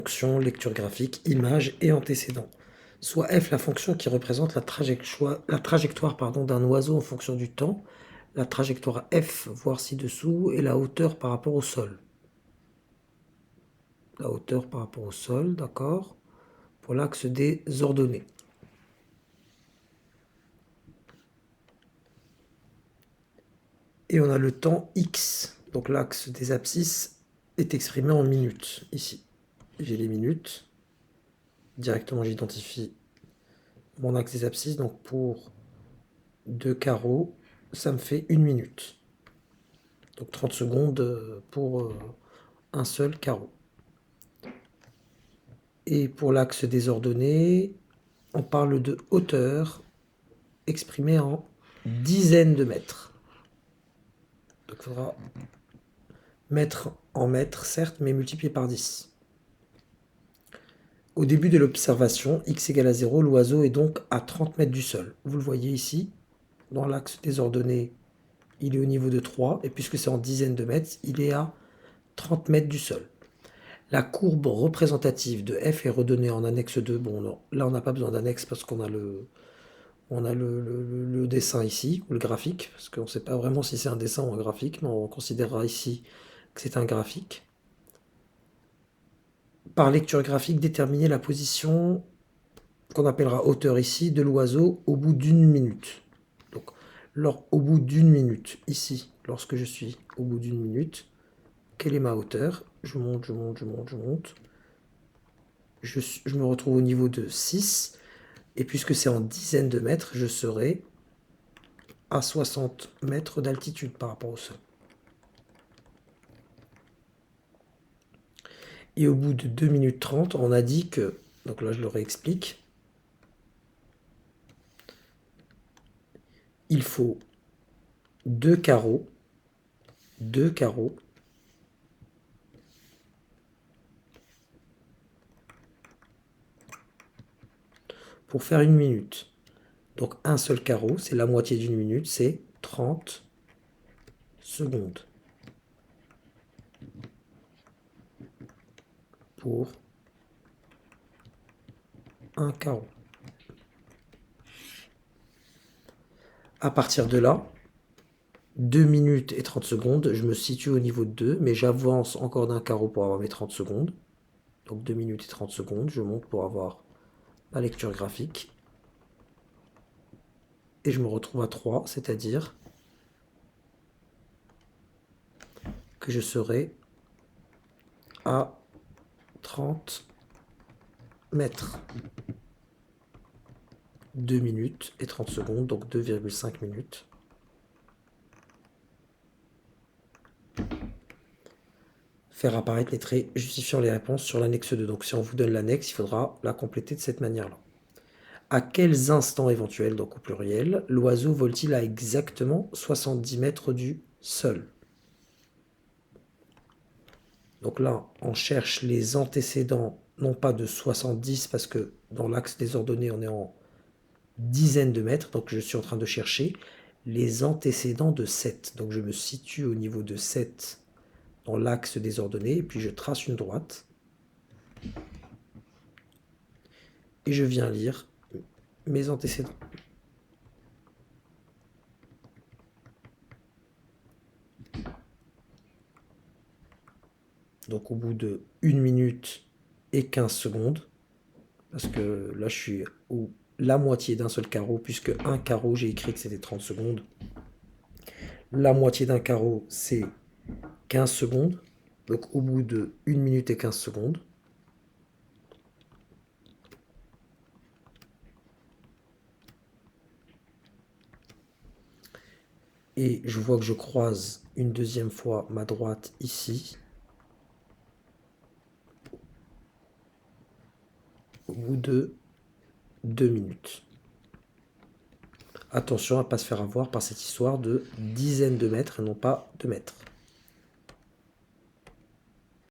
fonction, lecture graphique, image et antécédent. Soit F, la fonction qui représente la trajectoire d'un oiseau en fonction du temps, la trajectoire F, voir ci-dessous, et la hauteur par rapport au sol. La hauteur par rapport au sol, d'accord, pour l'axe des ordonnées. Et on a le temps X, donc l'axe des abscisses est exprimé en minutes, ici. J'ai les minutes, directement j'identifie mon axe des abscisses, donc pour 2 carreaux, ça me fait 1 minute. Donc 30 secondes pour un seul carreau. Et pour l'axe des ordonnées, on parle de hauteur exprimée en dizaines de mètres. Donc il faudra mettre en mètres, certes, mais multiplié par 10. Au début de l'observation, x égale à 0, l'oiseau est donc à 30 mètres du sol. Vous le voyez ici, dans l'axe des ordonnées, il est au niveau de 3, et puisque c'est en dizaines de mètres, il est à 30 mètres du sol. La courbe représentative de f est redonnée en annexe 2. Bon, non, là on n'a pas besoin d'annexe parce qu'on a le dessin ici, ou le graphique, parce qu'on ne sait pas vraiment si c'est un dessin ou un graphique, mais on considérera ici que c'est un graphique. Par lecture graphique, déterminer la position qu'on appellera hauteur ici de l'oiseau au bout d'une minute. Donc, au bout d'une minute, ici, lorsque je suis au bout d'une minute, quelle est ma hauteur? Je monte, je monte, je monte, je monte. Je me retrouve au niveau de 6. Et puisque c'est en dizaines de mètres, je serai à 60 mètres d'altitude par rapport au sol. Et au bout de 2 minutes 30, on a dit que, donc là je le réexplique, il faut 2 carreaux, pour faire une minute. Donc un seul carreau, c'est la moitié d'une minute, c'est 30 secondes. Pour un carreau. À partir de là, 2 minutes et 30 secondes, je me situe au niveau de 2, mais j'avance encore d'un carreau pour avoir mes 30 secondes. Donc 2 minutes et 30 secondes, je monte pour avoir ma lecture graphique. Et je me retrouve à 3, c'est-à-dire que je serai à 30 mètres. 2 minutes et 30 secondes, donc 2,5 minutes. Faire apparaître les traits justifiant les réponses sur l'annexe 2. Donc si on vous donne l'annexe, il faudra la compléter de cette manière-là. À quels instants éventuels, donc au pluriel, l'oiseau vole-t-il à exactement 70 mètres du sol? Donc là, on cherche les antécédents, non pas de 70, parce que dans l'axe des ordonnées, on est en dizaines de mètres, donc je suis en train de chercher les antécédents de 7. Donc je me situe au niveau de 7 dans l'axe des ordonnées, et puis je trace une droite. Et je viens lire mes antécédents. Donc au bout de 1 minute et 15 secondes, parce que là je suis la moitié d'un seul carreau, puisque un carreau, j'ai écrit que c'était 30 secondes. La moitié d'un carreau, c'est 15 secondes. Donc au bout de 1 minute et 15 secondes, et je vois que je croise une deuxième fois ma droite ici, au bout de 2 minutes. Attention à ne pas se faire avoir par cette histoire de dizaines de mètres et non pas de mètres.